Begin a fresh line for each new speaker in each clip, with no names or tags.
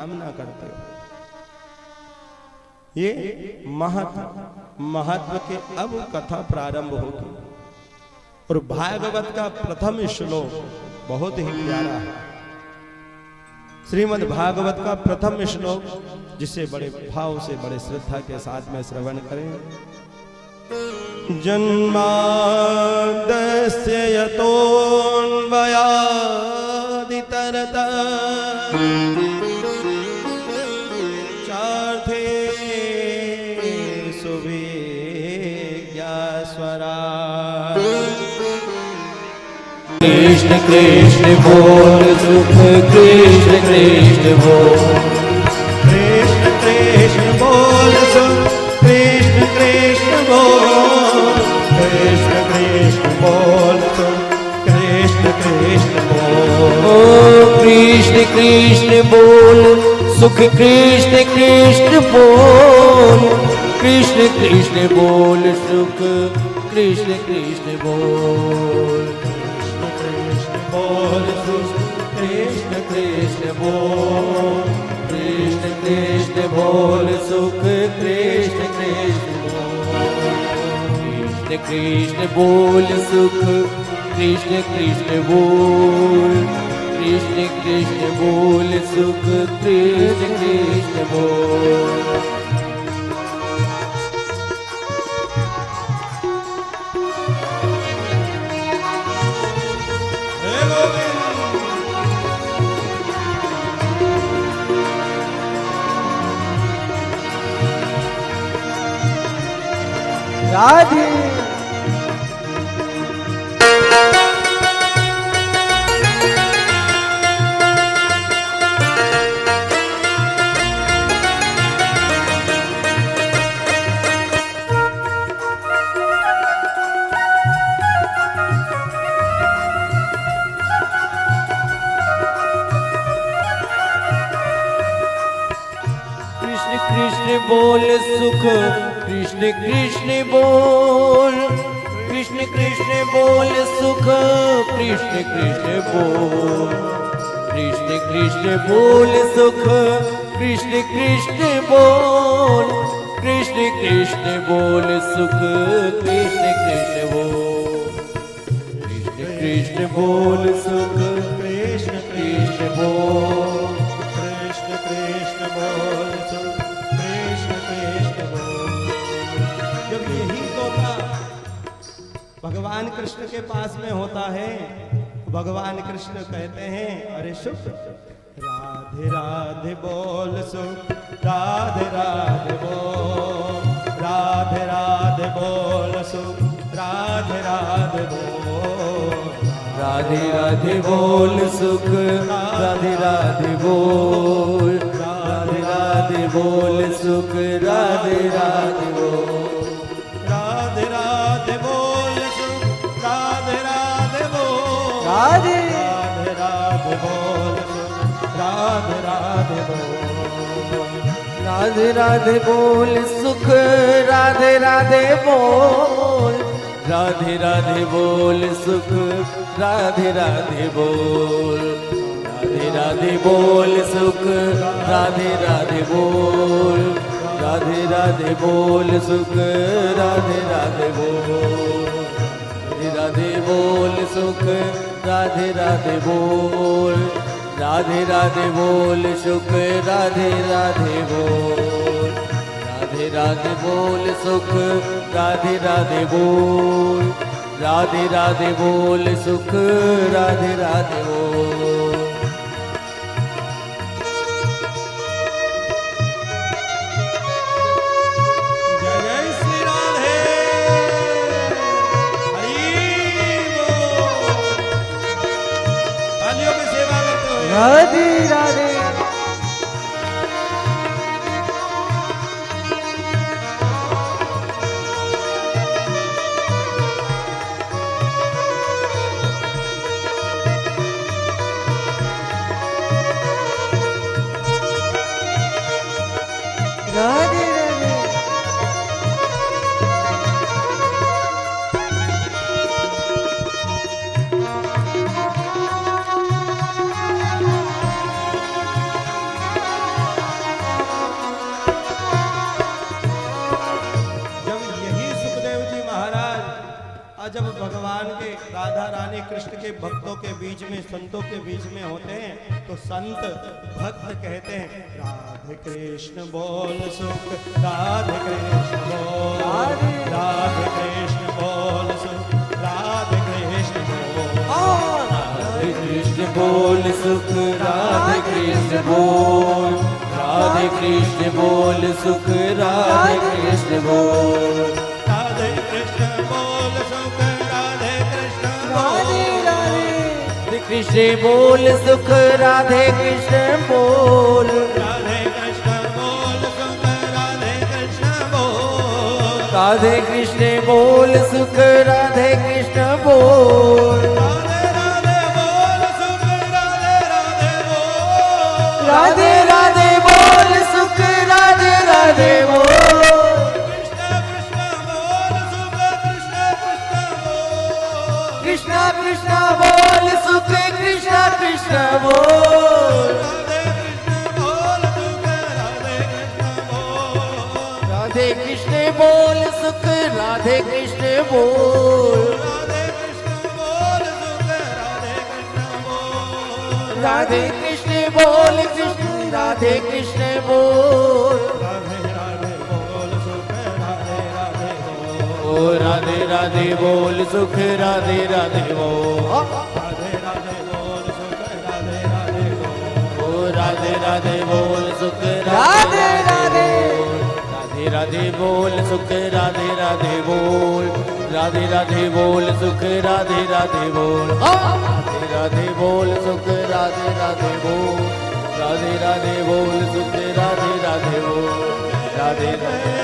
कामना करते हो। ये महत्व के अब कथा प्रारंभ होगी। और भागवत का प्रथम श्लोक बहुत ही प्यारा है। श्रीमद् भागवत का प्रथम श्लोक, जिसे बड़े भाव से बड़े श्रद्धा के साथ में श्रवण करें। जन्माद्यस्य यतोऽन्वयादितरतः चार्थे सुविज्ञास्वराट्।
कृष्ण कृष्ण बोल सुख कृष्ण कृष्ण बोल,
कृष्ण कृष्ण बोल सुख कृष्ण कृष्ण बोल, कृष्ण कृष्ण बोल सुख कृष्ण कृष्ण बोल।
कृष्ण कृष्ण बोल सुख कृष्ण कृष्ण बोल, कृष्ण कृष्ण बोल सुख कृष्ण कृष्ण बोल,
बोल सुख कृष्ण कृष्ण बोल,
कृष्ण कृष्ण बोल सुख कृष्ण कृष्ण बोल, कृष्ण कृष्ण बोल सुख कृष्ण कृष्ण बोल, कृष्ण कृष्ण बोल सुख कृष्ण कृष्ण बोल।
राधे
कृष्ण कृष्ण बोल सुख कृष्ण कृष्ण बोल, कृष्ण कृष्ण बोल सुख कृष्ण कृष्ण बोल, कृष्ण कृष्ण बोल सुख कृष्ण कृष्ण बोल, कृष्ण कृष्ण बोल सुख कृष्ण कृष्ण बोल, कृष्ण कृष्ण बोल सुख कृष्ण कृष्ण बोल,
कृष्ण कृष्ण बोल सुख कृष्ण कृष्ण बोल। जब यही तोता भगवान कृष्ण के पास में होता है, भगवान कृष्ण कहते हैं, अरे सुख राधे राधे बोल सुख राधे राधे बोल, राधे राधे बोल सुख राधे राधे बोल,
राधे राधे बोल सुख राधे राधे बोल, राधे राधे बोल सुख राधे राधे बोल,
राधे राधे बोल सुख राधे राधे बोल,
राधे
राधे राधे बोल सुख राधे राधे बोल,
राधे राधे बोल सुख राधे राधे बोल, राधे राधे बोल सुख राधे राधे बोल, राधे राधे बोल सुख राधे राधे बोल, राधे राधे बोल सुख राधे राधे बोल, राधे बोल सुख राधे राधे बोल, राधे राधे बोल सुख राधे राधे बोल, राधे राधे बोल सुख राधे राधे बोल, राधे राधे बोल सुख राधे राधे बोल।
जय जय श्री राधे हरि बोल। तालियों की सेवा करते हुए
राधे राधे
भगवान के राधा रानी कृष्ण के भक्तों के बीच में, संतों के बीच में होते हैं तो संत भक्त कहते हैं राधे कृष्ण बोल सुख, राधे कृष्ण बोल, राधे कृष्ण बोल सुख, राधे कृष्ण बोल,
राधे कृष्ण बोल सुख, राधे कृष्ण बोल, राधे कृष्ण बोल सुख, राधे कृष्ण बोल,
राधे कृष्ण बोल सुख, राधे कृष्ण
राधे
कृष्ण बोल सुख, राधे कृष्ण बोल,
राधे कृष्ण बोल सुख, राधे कृष्ण बोल,
राधे कृष्ण बोल सुख, राधे कृष्ण बोल,
राधे राधे बोल सुख, राधे राधे बोल,
राधे राधे बोल सुख, राधे राधे बोल,
कृष्ण कृष्ण बोल सुख, कृष्ण कृष्ण बोल,
कृष्ण कृष्ण बोल सुख, कृष्ण कृष्ण बोल,
राधे कृष्ण बोल सुख, राधे कृष्ण बोल,
राधे कृष्ण बोल सुख, राधे कृष्ण बोल, ओ राधे राधे बोल सुख, राधे राधे बोल, ओ राधे राधे बोल सुख, राधे राधे, राधे राधे बोल सुख, राधे राधे बोल, राधे राधे बोल सुख, राधे राधे बोल, राधे राधे बोल सुख, राधे राधे बोल, राधे राधे बोल सुख, राधे राधे बोल, राधे राधे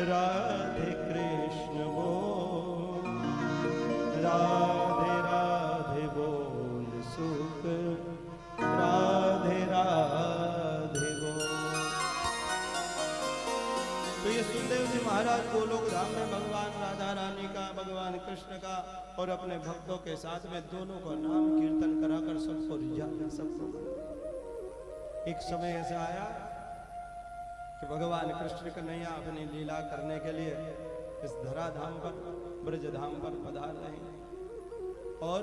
राधे कृष्ण बोल, राधे राधे बोल सुख, राधे राधे बोल। तो ये सुखदेव जी महाराज गोलोक धाम में भगवान राधा रानी का, भगवान कृष्ण का और अपने भक्तों के साथ में दोनों का नाम कीर्तन कराकर सबको रिझाया, सबको। एक समय ऐसा आया कि भगवान कृष्ण कन्हैया अपनी लीला करने के लिए इस धरा धाम पर, ब्रज धाम पर पधार रहे हैं और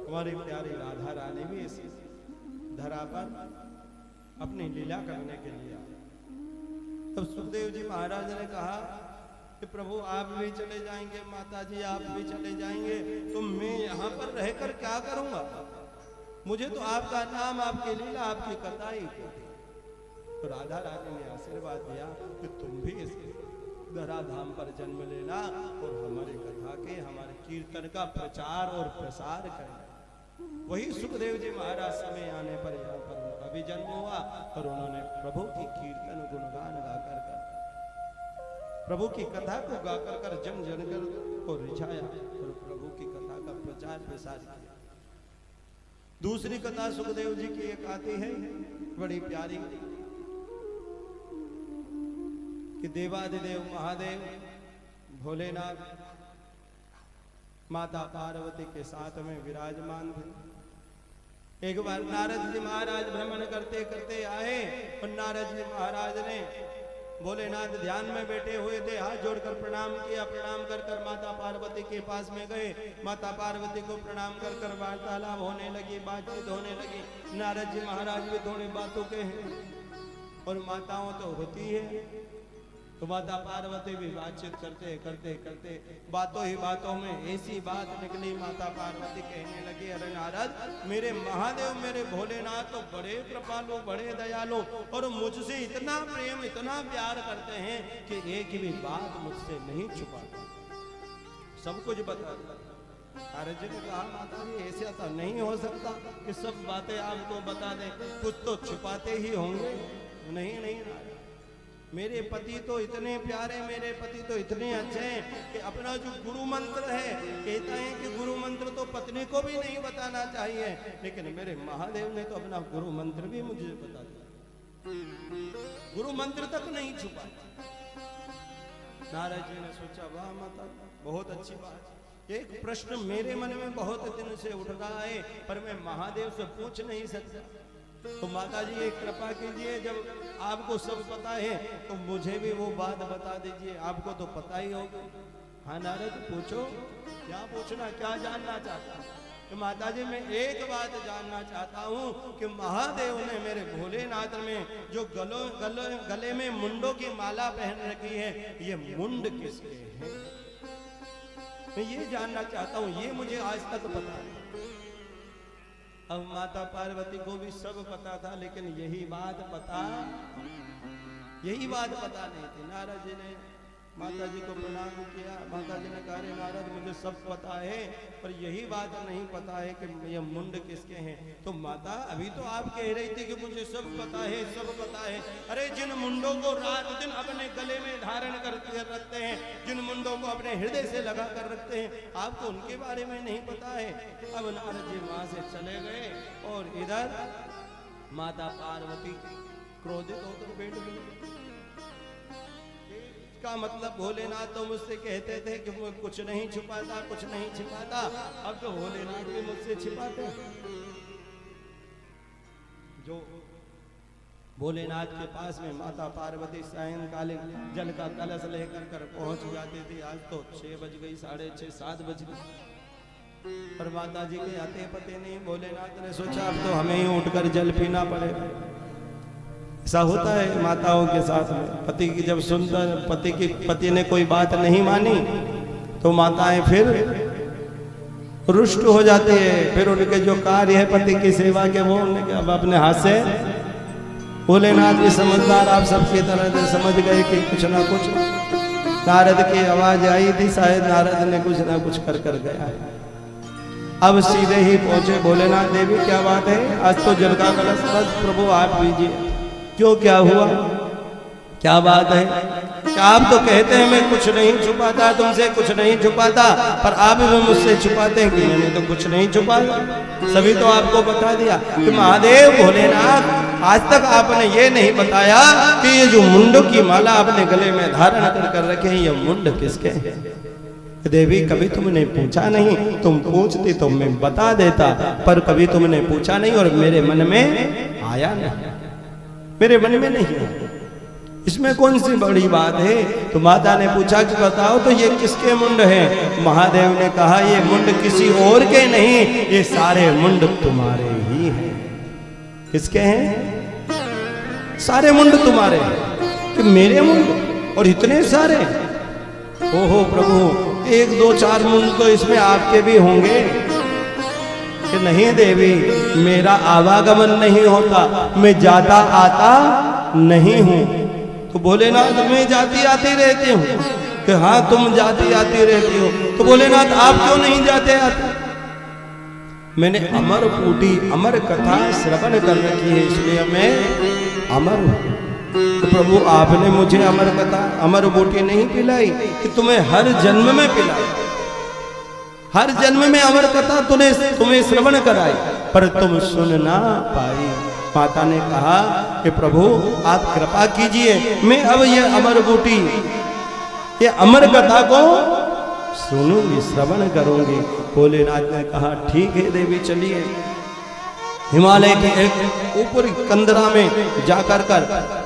हमारी प्यारी राधा रानी भी इस धरा पर अपनी लीला करने के लिए आए। तब सुखदेव जी महाराज ने कहा कि प्रभु आप भी चले जाएंगे, माता जी आप भी चले जाएंगे, तो मैं यहाँ पर रहकर क्या करूंगा? मुझे तो आपका नाम, आपकी लीला, आपकी कथा ही। तो राधा रानी ने आशीर्वाद दिया कि तुम भी इस धरा धाम पर जन्म लेना और हमारी कथा के, हमारे कीर्तन का प्रचार और प्रसार करना। वही सुखदेव जी महाराज समय आने पर यहाँ पर उनका भी जन्म हुआ और उन्होंने प्रभु की कीर्तन गुणगान गाकर प्रभु की कथा को गाकर कर जन जन को रिझाया और प्रभु की कथा का प्रचार प्रसार किया। दूसरी कथा सुखदेव जी की एक आती है बड़ी प्यारी कि देवादिदेव महादेव भोलेनाथ माता पार्वती के साथ में विराजमान थे। एक बार नारद जी महाराज भ्रमण करते करते आए और नारद जी महाराज ने भोलेनाथ ध्यान में बैठे हुए थे, हाथ जोड़कर प्रणाम किया। प्रणाम कर कर माता पार्वती के पास में गए। माता पार्वती को प्रणाम कर कर वार्तालाप होने लगी, बातचीत होने लगी। नारद जी महाराज भी थोड़ी बातों के हैं और माताओं तो होती है, तो माता पार्वती भी बातचीत करते करते करते बातों ही बातों में ऐसी बात निकली। माता पार्वती कहने लगी, अरे नारद, मेरे महादेव, मेरे भोलेनाथ तो बड़े कृपालु, बड़े दयालु और मुझसे इतना प्रेम, इतना प्यार करते हैं कि एक भी बात मुझसे नहीं छुपाते, सब कुछ बताते। नारद जी ने कहा, माता जी ऐसा तो नहीं हो सकता कि सब बातें आपको बता दें, कुछ तो छुपाते ही होंगे। नहीं नहीं नारद, मेरे पति तो इतने प्यारे, मेरे पति तो इतने अच्छे हैं कि अपना जो गुरु मंत्र है, कहता है कि गुरु मंत्र तो पत्नी को भी नहीं बताना चाहिए, लेकिन मेरे महादेव ने तो अपना गुरु मंत्र भी मुझे बता दिया, गुरु मंत्र तक नहीं छुपा। नारद जी ने सोचा वाह माता, बहुत अच्छी बात। एक प्रश्न मेरे मन में बहुत दिन से उठ रहा है, पर मैं महादेव से पूछ नहीं सकता। तो माता जी एक कृपा कीजिए, जब आपको सब पता है तो मुझे भी वो बात बता दीजिए, आपको तो पता ही होगा। हाँ नारद पूछो, क्या पूछना, क्या जानना चाहता? तो माता जी मैं एक बात जानना चाहता हूँ कि महादेव ने मेरे भोलेनाथ में जो गले में मुंडों की माला पहन रखी है, ये मुंड किसके हैं? मैं ये जानना चाहता हूँ, ये मुझे आज तक पता है। अब माता पार्वती को भी सब पता था, लेकिन यही बात पता नहीं थी। नारद जी ने माता जी को प्रणाम किया। माता जी ने कहा रे नारद, मुझे सब पता है, पर यही बात नहीं पता है कि ये मुंड किसके हैं। तो माता अभी तो आप कह रही थी कि मुझे सब पता है, सब पता है। अरे जिन मुंडों को रात दिन अपने गले में धारण कर रखते हैं, जिन मुंडों को अपने हृदय से लगा कर रखते हैं, आपको उनके बारे में नहीं पता है। अब नारद जी वहां से चले गए और इधर माता पार्वती क्रोधित होकर बैठ गई। का मतलब भोलेनाथ तो मुझसे कहते थे कि मैं कुछ नहीं छुपाता, कुछ नहीं छिपाता, अब तो भोलेनाथ भी मुझसे छिपाते। जो भोलेनाथ के पास में माता पार्वती सायंकालीन जल का कलश लेकर कर पहुंच जाती थी। आज तो 6 बज गई, 6:30, 7 बज गई, पर माता जी के आते पते नहीं। भोलेनाथ ने सोचा अब तो हमें ही उठकर जल पीना पड़ेगा। ऐसा होता है माताओं के साथ में, पति की जब सुनकर पति ने कोई बात नहीं मानी तो माताएं फिर रुष्ट हो जाती है। फिर उनके जो कार्य है पति की सेवा के, वो उनके अब अपने हाथ से। भोलेनाथ भी समझदार, आप सबकी तरह समझ गए कि कुछ ना कुछ नारद की आवाज आई थी, शायद नारद ने कुछ ना कुछ कर गया। अब सीधे ही पहुंचे भोलेनाथ देवी, क्या बात है, आज तो जल का कलश बस प्रभु आप पीजिए। क्यों, क्या हुआ, क्या बात है? क्या आप तो कहते हैं मैं कुछ नहीं छुपाता, तुमसे कुछ नहीं छुपाता, पर आप भी मुझसे छुपाते हैं कि मैंने तो कुछ नहीं छुपाया, सभी तो आपको बता दिया। कि महादेव भोलेनाथ, आज तक आपने ये नहीं बताया कि ये जो मुंड की माला अपने गले में धारण कर रखे हैं, ये मुंड किसके हैं? देवी कभी तुमने पूछा नहीं, तुम पूछती तो मैं बता देता, पर कभी तुमने पूछा नहीं और मेरे मन में आया नहीं, मेरे मन में नहीं है, इसमें कौन सी बड़ी बात है? तो माता ने पूछा कि बताओ तो ये किसके मुंड हैं? महादेव ने कहा ये मुंड किसी और के नहीं, ये सारे मुंड तुम्हारे ही हैं। किसके हैं? सारे मुंड तुम्हारे हैं। कि मेरे मुंड और इतने सारे? ओहो प्रभु, 1, 2, 4 मुंड तो इसमें आपके भी होंगे। कि नहीं देवी, मेरा आवागमन नहीं होता, मैं जाता आता नहीं हूं। तो भोलेनाथ मैं जाती आती रहती हूँ। कि हाँ तुम जाती आती रहती हो, तो भोलेनाथ आप क्यों नहीं जाते आते? मैंने अमर बूटी, अमर कथा श्रवण कर रखी है, इसलिए मैं अमर हूँ। तो प्रभु आपने मुझे अमर कथा, अमर बूटी नहीं पिलाई कि तुम्हें हर जन्म में पिलाई, हर जन्म में अमर कथा तुम्हें श्रवण कराई, पर तुम सुन ना पाई। माता ने कहा कि प्रभु आप कृपा कीजिए, मैं अब ये अमर बूटी, ये अमर कथा को सुनूंगी, श्रवण करूंगी। भोलेनाथ ने कहा ठीक है देवी, चलिए। हिमालय के एक ऊपरी कंदरा में जाकर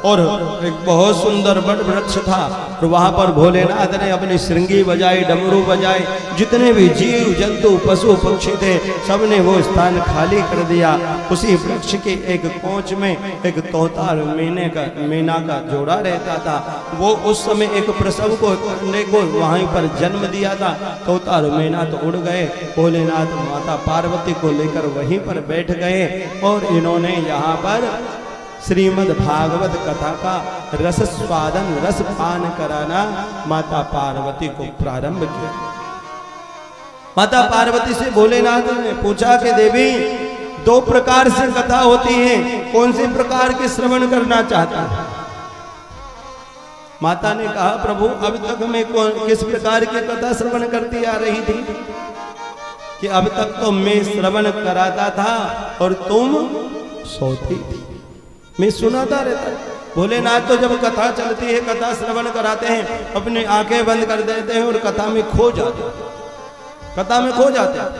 और एक बहुत सुंदर बड़ वृक्ष था, और वहां पर भोलेनाथ ने अपनी श्रृंगी बजाई, डमरू बजाई, जितने भी जीव जंतु पशु पक्षी थे सबने वो स्थान खाली कर दिया। उसी वृक्ष के एक कोंच में एक तोता और मैना का जोड़ा रहता था। वो उस समय एक प्रसव को करने को वहीं पर जन्म दिया था। तोता और मैना तो उड़ गए, भोलेनाथ माता पार्वती को लेकर वहीं पर बैठ गए और इन्होंने यहाँ पर श्रीमद् भागवत कथा का रस स्वादन, रस पान कराना माता पार्वती को प्रारंभ किया। माता पार्वती से भोलेनाथ ने पूछा कि देवी 2 प्रकार से कथा होती है, कौन से प्रकार के श्रवण करना चाहता है? माता ने कहा प्रभु अब तक मैं किस प्रकार की कथा श्रवण करती आ रही थी कि अब तक तो मैं श्रवण कराता था और तुम सोती थी, मैं सुनाता रहता। भोलेनाथ तो जब कथा चलती है, कथा श्रवण कराते हैं, अपनी आंखें बंद कर देते हैं और कथा में खो जाते हैं, कथा में खो जाते हैं।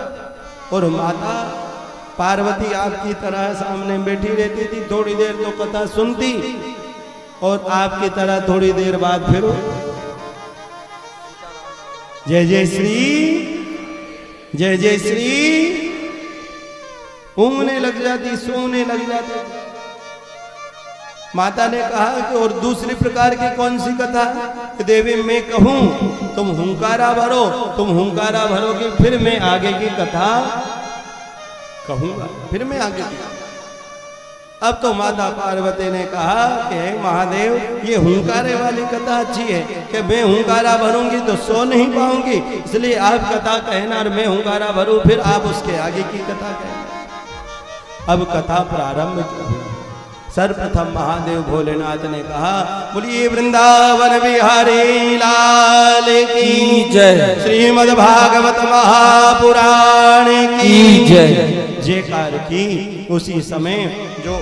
और माता पार्वती आपकी तरह सामने बैठी रहती थी, थोड़ी देर तो कथा सुनती और आपकी तरह थोड़ी देर बाद फिर जय जय श्री जय जय श्री ऊँगने लग जाती, सूंघने लग जाती। माता ने कहा कि और दूसरी प्रकार की कौन सी कथा? देवी मैं कहूं तुम हुंकारा भरो, तुम हुंकारा भरोगे फिर मैं आगे की कथा कहूंगा, फिर मैं आगे की। अब तो माता पार्वती ने कहा कि महादेव ये हुंकारे वाली कथा अच्छी है कि मैं हुंकारा भरूंगी तो सो नहीं पाऊंगी, इसलिए आप कथा कहना और मैं हुंकारा भरूं, फिर आप उसके आगे की कथा कहना। अब कथा प्रारंभ की। सर्वप्रथम महादेव भोलेनाथ ने कहा बोलिए वृंदावन बिहारी लाल की
जय,
श्रीमद् भागवत महापुराण की
जय।
जयकार की। उसी समय जो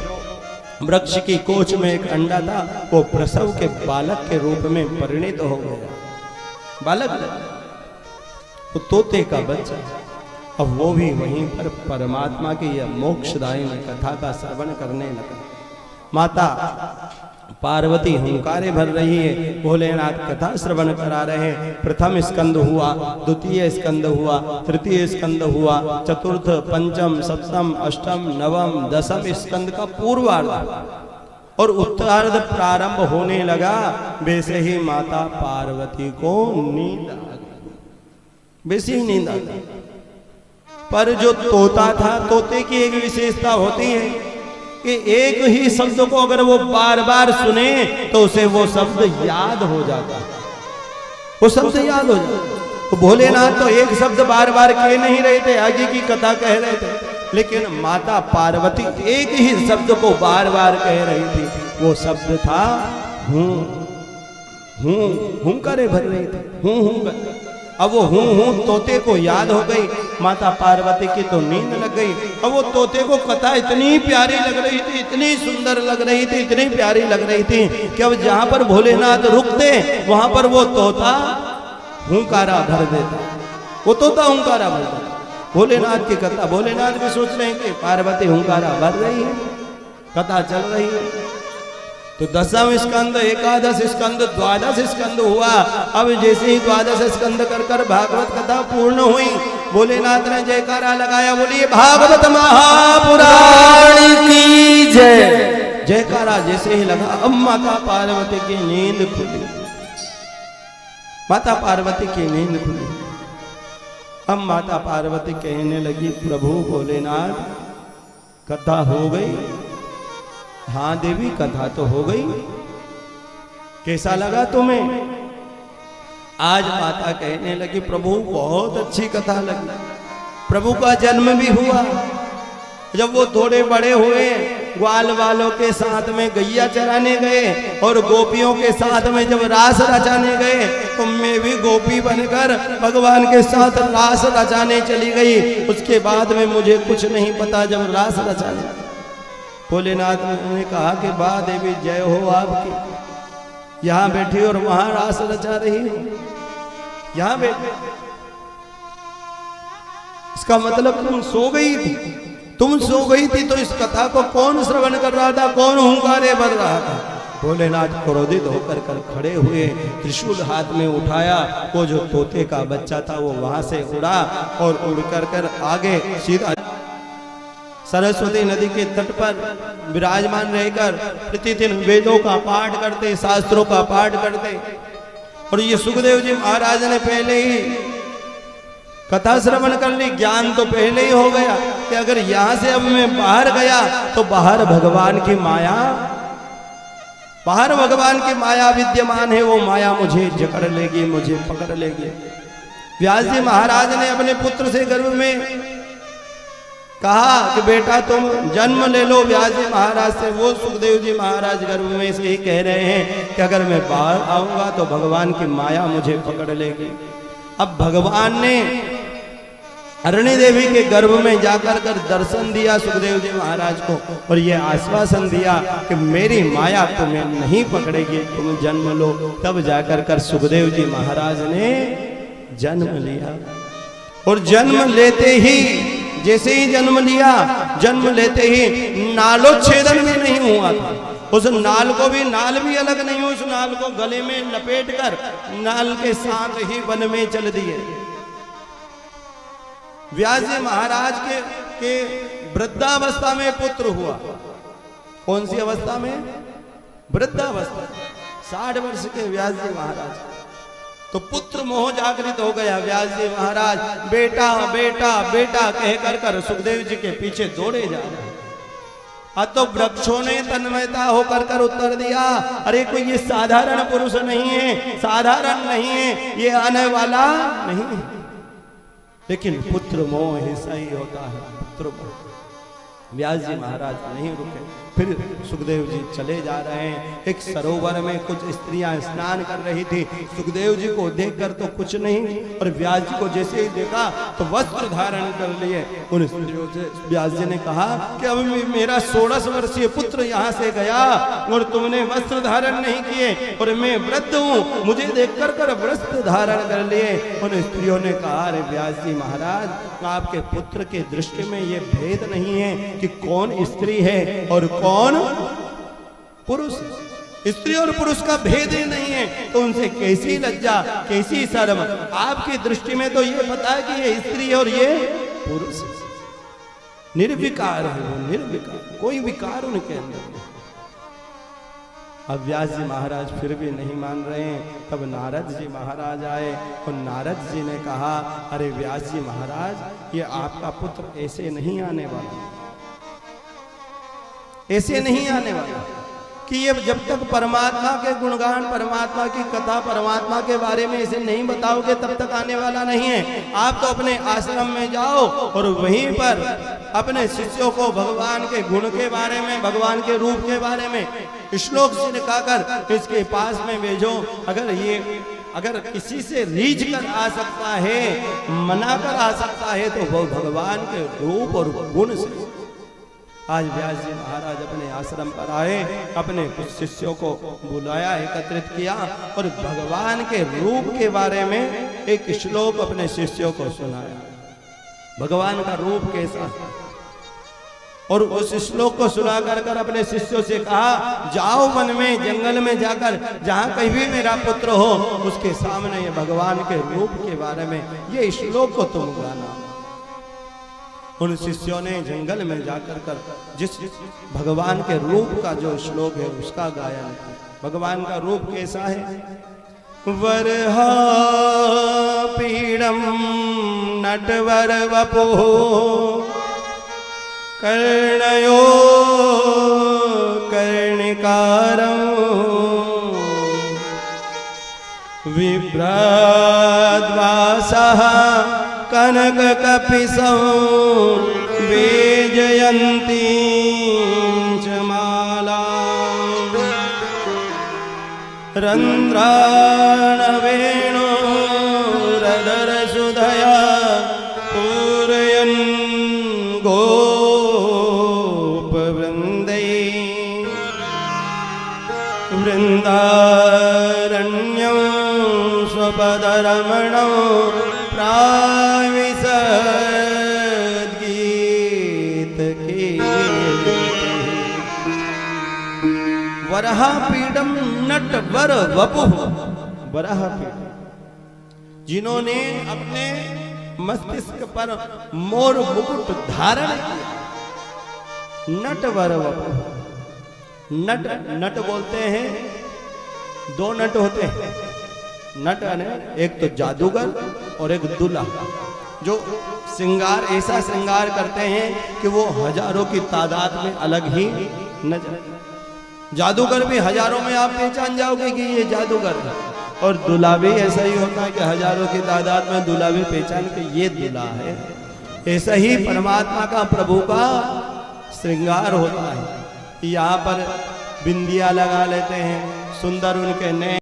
वृक्ष की कोच में एक अंडा था वो प्रसव के बालक के रूप में परिणित हो गया। बालक वो तोते का बच्चा, अब वो भी वहीं पर परमात्मा की यह मोक्षदायिनी कथा का श्रवण करने लगा। माता पार्वती हुंकारे भर रही है, भोलेनाथ कथा श्रवण करा रहे हैं। प्रथम स्कंद हुआ, द्वितीय स्कंद हुआ, तृतीय स्कंद हुआ, चतुर्थ, पंचम, सप्तम, अष्टम, नवम, दसम स्कंद का पूर्वार्ध और उत्तरार्ध प्रारंभ होने लगा। वैसे ही माता पार्वती को नींद आ गई, वैसे ही नींद आ गई। पर जो तोता था, तोते की एक विशेषता होती है कि एक ही शब्द को अगर वो बार बार सुने तो उसे वो शब्द याद हो जाता, वो शब्द याद हो जाता। तो भोलेनाथ तो एक शब्द बार बार कह नहीं रहे थे, आगे की कथा कह रहे थे, लेकिन माता पार्वती एक ही शब्द को बार बार कह रही थी। वो शब्द था हूं हूं, हुंकारे भर रही थी, हूं हूं। अब वो हूं हूं तोते को याद हो गई। माता पार्वती की तो नींद लग गई। अब वो तोते को कथा इतनी प्यारी लग रही थी, इतनी सुंदर लग रही थी, इतनी प्यारी लग रही थी कि अब जहां पर भोलेनाथ रुकते वहां पर वो तोता हुंकारा भर देता, वो तोता हुंकारा भर देता। भोलेनाथ की कथा, भोलेनाथ भी सोच रहे हैं कि पार्वती हुंकारा भर रही है, कथा चल रही है। तो दसम स्कंद, एकादश स्कंद, द्वादश स्कंद हुआ। अब जैसे ही द्वादश स्कंद कर कर भागवत कथा पूर्ण हुई, भोलेनाथ ने जयकारा लगाया, बोलिए भागवत महापुराण की जय। जयकारा जैसे ही लगा, अब माता पार्वती की नींद खुली, माता पार्वती की नींद खुली। अब माता पार्वती कहने लगी प्रभु भोलेनाथ कथा हो गई। हाँ देवी कथा तो हो गई, कैसा लगा तुम्हें? आज माता कहने लगी प्रभु बहुत अच्छी कथा लगी। प्रभु का जन्म भी हुआ, जब वो थोड़े बड़े हुए ग्वाल वालों के साथ में गैया चराने गए और गोपियों के साथ में जब रास रचाने गए तो मैं भी गोपी बनकर भगवान के साथ रास रचाने चली गई। उसके बाद में मुझे कुछ नहीं पता जब रास रचाने। भोलेनाथ ने कहा कि वाह देवी जय हो आपकी, यहाँ बैठी और वहां रास रचा रही हो, यहाँ बैठी। इसका मतलब तुम सो गई थी, तुम सो गई थी तो इस कथा को कौन श्रवण कर रहा था, कौन हुंकारे भर रहा था? भोलेनाथ क्रोधित होकर कर खड़े हुए, त्रिशूल हाथ में उठाया। वो जो तोते का बच्चा था वो वहां से उड़ा और उड़ कर आगे सीधा सरस्वती नदी के तट पर विराजमान रहकर प्रतिदिन वेदों का पाठ करते, शास्त्रों का पाठ करते। और ये सुखदेव जी महाराज ने पहले ही कथा श्रवण कर ली, ज्ञान तो पहले ही हो गया कि अगर यहां से अब मैं बाहर गया तो बाहर भगवान की माया, बाहर भगवान की माया विद्यमान है, वो माया मुझे जकड़ लेगी, मुझे पकड़ लेगी। व्यास जी महाराज ने अपने पुत्र से गर्भ में कहा कि बेटा तुम जन्म ले लो व्यास जी महाराज से। वो सुखदेव जी महाराज गर्भ में से ही कह रहे हैं कि अगर मैं बाहर आऊंगा तो भगवान की माया मुझे पकड़ लेगी। अब भगवान ने अरण्य देवी के गर्भ में जाकर कर दर्शन दिया सुखदेव जी महाराज को और ये आश्वासन दिया कि मेरी माया तुम्हें नहीं पकड़ेगी, तुम जन्म लो। तब जाकर कर सुखदेव जी महाराज ने जन्म लिया और जन्म लेते ही, जैसे ही जन्म लिया, जन्म लेते ही नालोच्छेदन भी नहीं हुआ था। उस नाल को भी, नाल भी अलग नहीं हुई, उस नाल को गले में लपेट कर नाल के साथ ही वन में चल दिए। व्यास जी महाराज के वृद्धावस्था में पुत्र हुआ। कौन सी अवस्था में? वृद्धावस्था। 60 वर्ष के व्यास जी महाराज, तो पुत्र मोह जागृत हो गया। व्यास जी महाराज बेटा बेटा बेटा कह कर सुखदेव जी के पीछे दौड़े जा रहे। तो वृक्षों ने तन्मयता होकर कर उत्तर दिया, अरे कोई ये साधारण पुरुष नहीं है, साधारण नहीं है, ये आने वाला नहीं है। लेकिन पुत्र मोह ऐसा ही होता है, पुत्र मोह। व्यास जी महाराज नहीं रुके, फिर सुखदेव जी चले जा रहे हैं। एक सरोवर में कुछ स्त्रियां स्नान कर रही थी। सुखदेव जी को देखकर तो कुछ नहीं, और व्यास जी को जैसे ही देखा तो वस्त्र धारण कर लिए। उन स्त्रियों से व्यास जी ने कहा कि अब मेरा 16 वर्षीय पुत्र यहाँ से गया और तुमने वस्त्र धारण नहीं किए और मैं वृद्ध हूँ, मुझे देखकर कर वस्त्र धारण कर लिए। उन स्त्रियों ने कहा, अरे व्यास जी महाराज, आपके पुत्र के दृष्टि में ये भेद नहीं है कि कौन स्त्री है और कौन पुरुष। स्त्री और पुरुष का भेद ही नहीं है, तो उनसे कैसी लज्जा, कैसी शर्म। आपकी दृष्टि में तो ये पता है कि ये स्त्री है और ये पुरुष। निर्विकार है वो, निर्विकार, कोई विकार उनके अंदर नहीं। अब व्यास जी महाराज फिर भी नहीं मान रहे हैं। तब नारद जी महाराज आए और नारद जी ने कहा, अरे व्यास जी महाराज, ये आपका पुत्र ऐसे नहीं आने वाला, ऐसे नहीं आने वाला कि ये जब तक परमात्मा के गुणगान, परमात्मा की कथा, परमात्मा के बारे में इसे नहीं बताओगे तब तक आने वाला नहीं है। आप तो अपने आश्रम में जाओ और वहीं पर अपने शिष्यों को भगवान के गुण के बारे में, भगवान के रूप के बारे में श्लोक सिखाकर इसके पास में भेजो। अगर किसी से रीझ कर आ सकता है, मना कर आ सकता है, तो वो भगवान के रूप और गुण से। आज व्यास जी महाराज अपने आश्रम पर आए, अपने कुछ शिष्यों को बुलाया, एकत्रित किया और भगवान के रूप के बारे में एक श्लोक अपने शिष्यों को सुनाया। भगवान का रूप कैसा, और उस श्लोक को सुना कर अपने शिष्यों से कहा, जाओ वन में, जंगल में जाकर जहां कहीं भी मेरा पुत्र हो, उसके सामने ये भगवान के रूप के बारे में ये श्लोक को तुम गाना। उन शिष्यों ने जंगल में जाकर कर जिस भगवान के रूप का जो श्लोक है उसका गायन। भगवान का रूप कैसा है? वरहा पीड़म नटवर वपुः कर्णयो कर्णिकारं विभ्राद्वासः कनक कपिसं वेजयन्ती च माला रंध्राण वेणु रदर सुधया पूरयन् गोप वृंदै वृंदारण्यं स्वपदरमणं गीत की वरहा पीडम नट वर वपुः। वरहा पीडम, जिन्होंने अपने मस्तिष्क पर मोर मुकुट धारण किया। नट वर वपुः, नट, नट बोलते हैं, दो नट होते हैं। नट है एक तो जादूगर और एक दूल्हा, जो श्रृंगार, ऐसा श्रृंगार करते हैं कि वो हजारों की तादाद में अलग ही नजर। जादूगर भी हजारों में आप पहचान जाओगे कि ये जादूगर है, और दूल्हा भी ऐसा ही होता है कि हजारों की तादाद में दूल्हा भी पहचान के ये दूल्हा है। ऐसा ही परमात्मा का, प्रभु का श्रृंगार होता है। यहाँ पर बिंदिया लगा लेते हैं, सुंदर उनके नए